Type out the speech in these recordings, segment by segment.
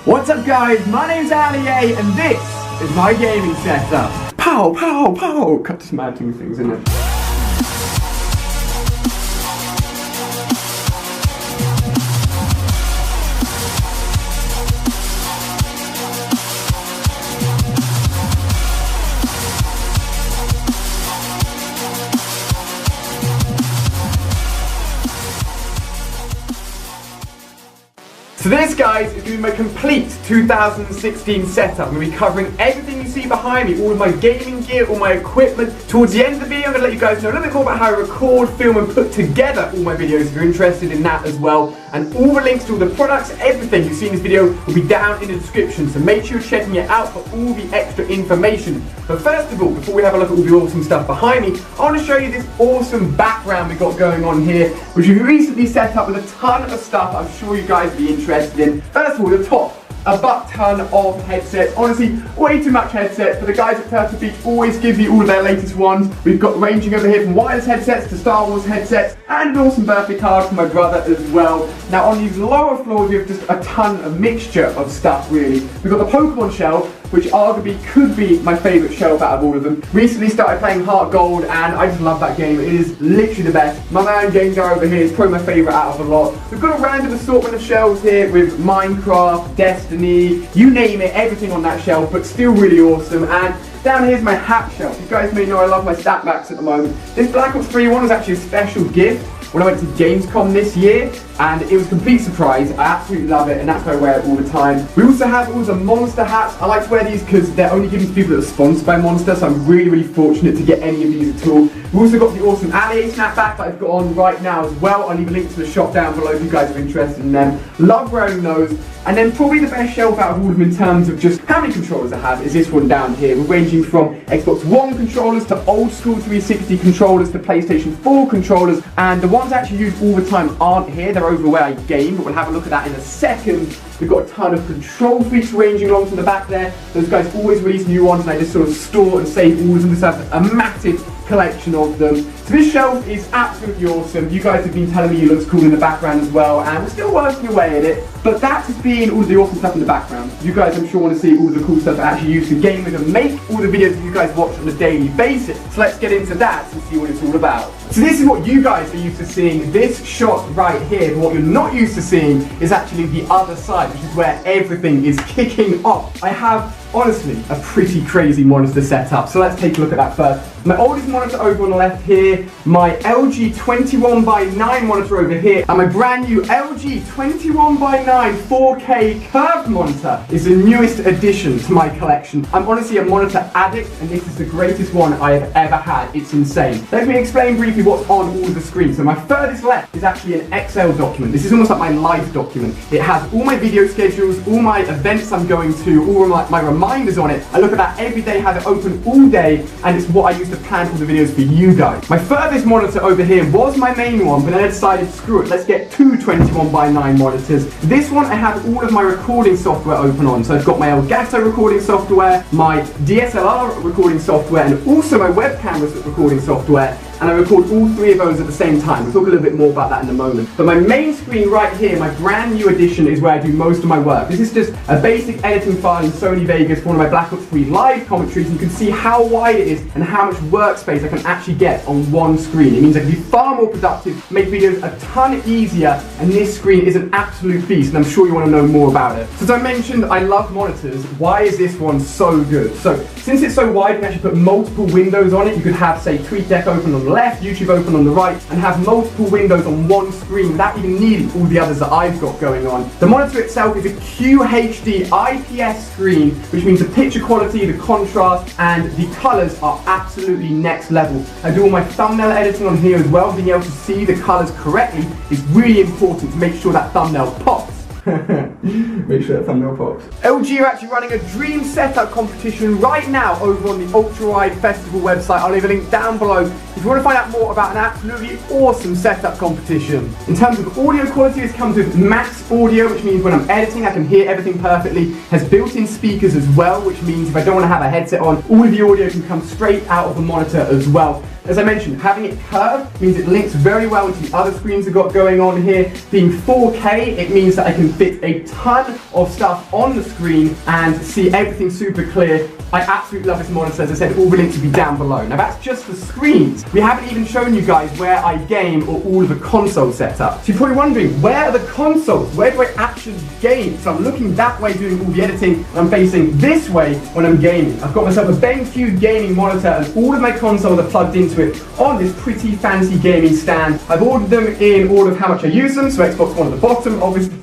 What's up guys, my name's Ali A and this is my gaming setup. Pow, pow, pow, cut dismantling things in it. So this, guys, is going to be my complete 2016 setup. I'm going to be covering everything you see behind me, all of my gaming gear, all my equipment. Towards the end of the video, I'm going to let you guys know a little bit more about how I record, film and put together all my videos if you're interested in that as well. And all the links to all the products, everything you see in this video will be down in the description. So make sure you're checking it out for all the extra information. But first of all, before we have a look at all the awesome stuff behind me, I want to show you this awesome background we've got going on here, which we've recently set up with a ton of stuff I'm sure you guys will be interested in. First of all, the top, a butt ton of headsets. Honestly, way too much headsets, but the guys at Turtle Beach always give you all of their latest ones. We've got ranging over here from wireless headsets to Star Wars headsets, and an awesome birthday card for my brother as well. Now on these lower floors, we have just a ton of mixture of stuff really. We've got the Pokemon shelf, which arguably could be my favourite shelf out of all of them. Recently started playing Heart Gold and I just love that game. It is literally the best. My man Gengar over here is probably my favourite out of a lot. We've got a random assortment of shelves here with Minecraft, Destiny, you name it, everything on that shelf, but still really awesome. And down here's my hat shelf. You guys may know I love my stat backs at the moment. This Black Ops 3 one was actually a special gift when I went to Gamescom this year, and it was a complete surprise. I absolutely love it, and that's why I wear it all the time. We also have all the Monster hats. I like to wear these because they're only given to people that are sponsored by Monster, so I'm really, really fortunate to get any of these at all. We've also got the awesome Ali snapback that I've got on right now as well. I'll leave a link to the shop down below if you guys are interested in them. Love wearing those. And then probably the best shelf out of all of them in terms of just how many controllers I have is this one down here. We're ranging from Xbox One controllers to old school 360 controllers to PlayStation 4 controllers. And the ones I actually use all the time aren't here, they're over where I game, but we'll have a look at that in a second. We've got a ton of control features ranging along from the back there. Those guys always release new ones and I just sort of store and save all of them. Just have a massive collection of them. So this shelf is absolutely awesome. You guys have been telling me it looks cool in the background as well, and we're still working away at it. But that has been all of the awesome stuff in the background. You guys, I'm sure, want to see all the cool stuff I actually use to game with and make all the videos that you guys watch on a daily basis. So let's get into that and see what it's all about. So this is what you guys are used to seeing, this shot right here. But what you're not used to seeing is actually the other side, which is where everything is kicking off. I have, honestly, a pretty crazy monitor setup. So let's take a look at that first. My oldest monitor over on the left here, my LG 21:9 monitor over here, and my brand new LG 21:9 4K curved monitor is the newest addition to my collection. I'm honestly a monitor addict, and this is the greatest one I have ever had. It's insane. Let me explain briefly what's on all of the screens. So my furthest left is actually an Excel document. This is almost like my life document. It has all my video schedules, all my events I'm going to, all of my reminders on it. I look at that every day, have it open all day, and it's what I use to plan all the videos for you guys. My furthest monitor over here was my main one, but then I decided, screw it, let's get two 21:9 monitors. This one I have all of my recording software open on. So I've got my Elgato recording software, my DSLR recording software, and also my webcam recording software. And I record all three of those at the same time. We'll talk a little bit more about that in a moment. But my main screen right here, my brand new edition, is where I do most of my work. This is just a basic editing file in Sony Vegas for one of my Black Ops 3 live commentaries. You can see how wide it is and how much workspace I can actually get on one screen. It means I can be far more productive, make videos a ton easier, and this screen is an absolute beast, and I'm sure you want to know more about it. So as I mentioned, I love monitors. Why is this one so good? So since it's so wide, you can actually put multiple windows on it. You could have, say, TweetDeck open on the left, YouTube open on the right, and have multiple windows on one screen without even needing all the others that I've got going on. The monitor itself is a QHD IPS screen, which means the picture quality, the contrast, and the colors are absolutely next level. I do all my thumbnail editing on here as well. Being able to see the colors correctly is really important to make sure that thumbnail pops. Make sure that thumbnail pops. LG are actually running a dream setup competition right now over on the Ultra Wide Festival website. I'll leave a link down below if you want to find out more about an absolutely awesome setup competition. In terms of audio quality, this comes with max audio, which means when I'm editing I can hear everything perfectly. Has built-in speakers as well, which means if I don't want to have a headset on, all of the audio can come straight out of the monitor as well. As I mentioned, having it curved means it links very well into the other screens I've got going on here. Being 4K, it means that I can fit a ton of stuff on the screen and see everything super clear. I absolutely love this monitor. As I said, all the links will be down below. Now that's just for screens. We haven't even shown you guys where I game or all of the console setup. So you're probably wondering, where are the consoles? Where do I actually game? So I'm looking that way doing all the editing, and I'm facing this way when I'm gaming. I've got myself a BenQ gaming monitor and all of my consoles are plugged into it on this pretty fancy gaming stand. I've ordered them in order of how much I use them, so Xbox One at the bottom, obviously.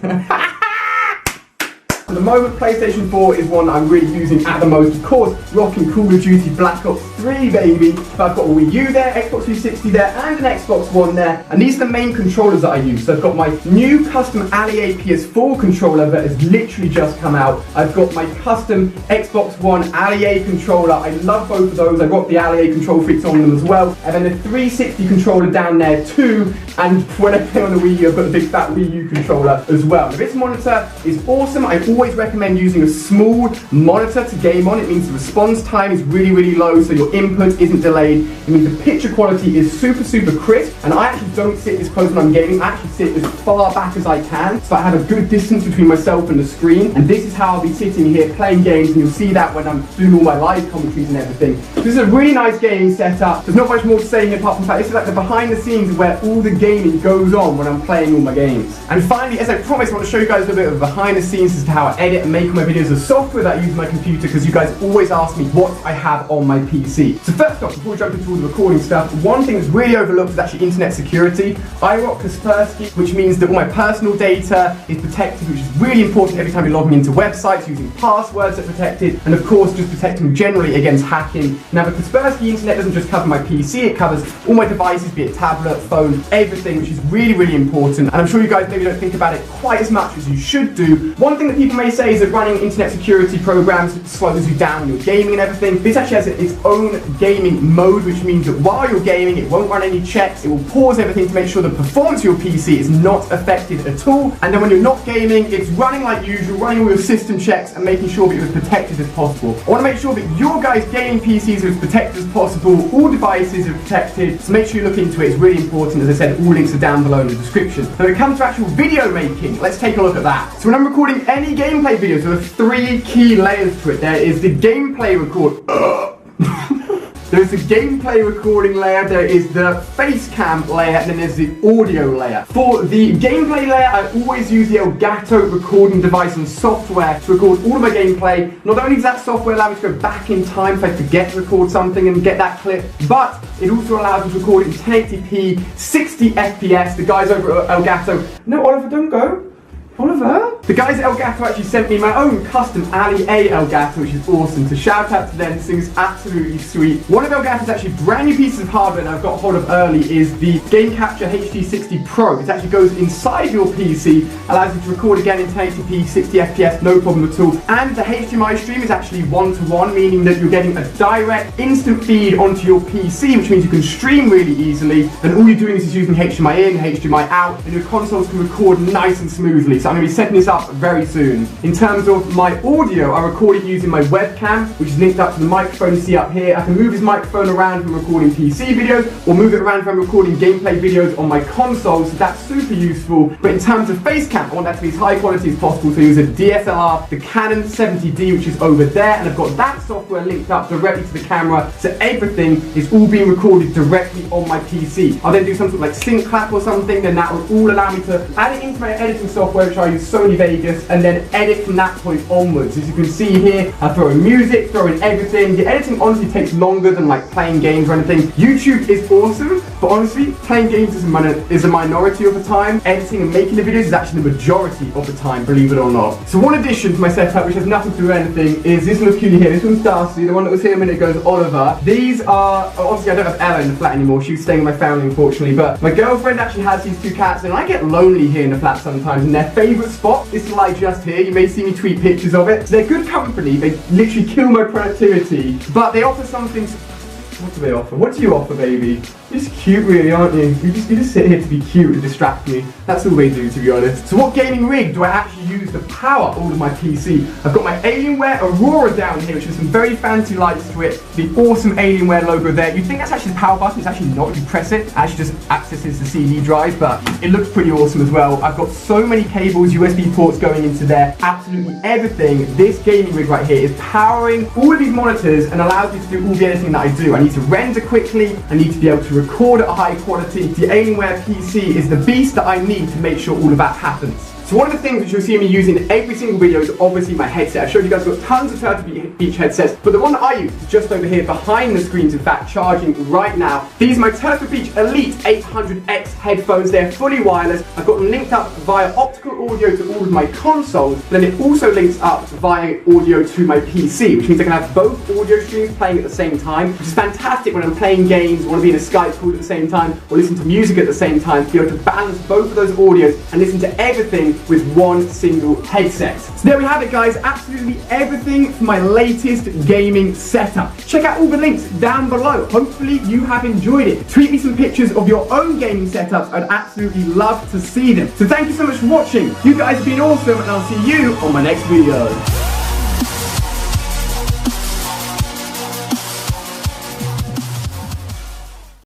At the moment, PlayStation 4 is one that I'm really using at the most. Of course, rocking Call of Duty Black Ops 3, baby. But I've got a Wii U there, Xbox 360 there, and an Xbox One there. And these are the main controllers that I use. So I've got my new custom Allier PS4 controller that has literally just come out. I've got my custom Xbox One Allier controller. I love both of those. I've got the Allier control fix on them as well. And then the 360 controller down there too. And when I play on the Wii U, I've got the big fat Wii U controller as well. Now, this monitor is awesome. I always recommend using a small monitor to game on. It means the response time is really, really low, so your input isn't delayed. It means the picture quality is super, super crisp. And I actually don't sit this close when I'm gaming. I actually sit as far back as I can, so I have a good distance between myself and the screen. And this is how I'll be sitting here playing games, and you'll see that when I'm doing all my live commentaries and everything. This is a really nice gaming setup. There's not much more to say here apart from the fact this is like the behind the scenes where all the gaming goes on when I'm playing all my games. And finally, as I promised, I want to show you guys a bit of behind the scenes as to how I edit and make my videos, the software that I use on my computer, because you guys always ask me what I have on my PC. So first off, before we jump into all the recording stuff, one thing that's really overlooked is actually internet security. I rock Kaspersky, which means that all my personal data is protected, which is really important every time you're logging into websites, using passwords that are protected, and of course just protecting generally against hacking. Now the Kaspersky internet doesn't just cover my PC, it covers all my devices, be it tablet, phone, everything, which is really, really important. And I'm sure you guys maybe don't think about it quite as much as you should do. One thing that people may say is that running internet security programs slows you down in your gaming and everything. This actually has its own gaming mode, which means that while you're gaming, it won't run any checks. It will pause everything to make sure the performance of your PC is not affected at all. And then when you're not gaming, it's running like usual, running all your system checks and making sure that you're as protected as possible. I want to make sure that your guys' gaming PCs are as protected as possible. All devices are protected, so make sure you look into it. It's really important. As I said, all links are down below in the description. When it comes to actual video making, let's take a look at that. So when I'm recording any gameplay videos, there are 3 key layers to it. There is the gameplay record. There's the gameplay recording layer, there is the face cam layer, and then there's the audio layer. For the gameplay layer, I always use the Elgato recording device and software to record all of my gameplay. Not only does that software allow me to go back in time if I forget to record something and get that clip, but it also allows me to record in 1080p, 60 FPS. The guys over at Elgato, no, Oliver, don't go. Oliver? The guys at Elgato actually sent me my own custom Allier Elgato, which is awesome. So shout out to them, this thing is absolutely sweet. One of Elgato's actually brand new pieces of hardware that I've got hold of early is the Game Capture HD60 Pro. It actually goes inside your PC, allows you to record again in 1080p, 60 FPS, no problem at all. And the HDMI stream is actually one-to-one, meaning that you're getting a direct instant feed onto your PC, which means you can stream really easily. And all you're doing is using HDMI in, HDMI out, and your consoles can record nice and smoothly. So I'm going to be setting this up very soon. In terms of my audio, I record it using my webcam, which is linked up to the microphone you see up here. I can move this microphone around if I'm recording PC videos, or move it around if I'm recording gameplay videos on my console, so that's super useful. But in terms of face cam, I want that to be as high quality as possible, so I use a DSLR, the Canon 70D, which is over there, and I've got that software linked up directly to the camera, so everything is all being recorded directly on my PC. I'll then do some sort of like sync clap or something, then that will all allow me to add it into my editing software, which I use Sony Vegas, and then edit from that point onwards. As you can see here, I throw in music, throw in everything. The editing honestly takes longer than like playing games or anything. YouTube is awesome, but honestly, playing games is a minority of the time. Editing and making the videos is actually the majority of the time, believe it or not. So one addition to my setup, which has nothing to do with anything, is this little cutie here. This one's Darcy, the one that was here a minute ago is Oliver. These are, obviously I don't have Ella in the flat anymore, she's staying with my family unfortunately, but my girlfriend actually has these 2 cats, and I get lonely here in the flat sometimes, and their favourite spot is to lie just here. You may see me tweet pictures of it. So they're good company, they literally kill my productivity, but they offer something. What do they offer? What do you offer, baby? You're just cute really, aren't you? You just sit here to be cute and distract me. That's all they do, to be honest. So what gaming rig do I actually use to power all of my PC? I've got my Alienware Aurora down here, which has some very fancy lights to it. The awesome Alienware logo there. You'd think that's actually the power button. It's actually not. If you press it, it actually just accesses the CD drive, but it looks pretty awesome as well. I've got so many cables, USB ports going into there. Absolutely everything. This gaming rig right here is powering all of these monitors and allows me to do all the editing that I do. I need to render quickly. I need to be able to record at a high quality. The Alienware PC is the beast that I need to make sure all of that happens. So one of the things which you'll see me using in every single video is obviously my headset. I've showed you guys I've got tons of Turtle Beach headsets, but the one that I use is just over here behind the screens, in fact, charging right now. These are my Turtle Beach Elite 800X headphones. They're fully wireless. I've got them linked up via optical audio to all of my consoles, but then it also links up via audio to my PC, which means I can have both audio streams playing at the same time, which is fantastic when I'm playing games, want to be in a Skype call at the same time, or listen to music at the same time, to be able to balance both of those audios and listen to everything with one single headset. So there we have it, guys, absolutely everything for my latest gaming setup. Check out all the links down below. Hopefully you have enjoyed it. Tweet me some pictures of your own gaming setups. I'd absolutely love to see them. So thank you so much for watching. You guys have been awesome, and I'll see you on my next video.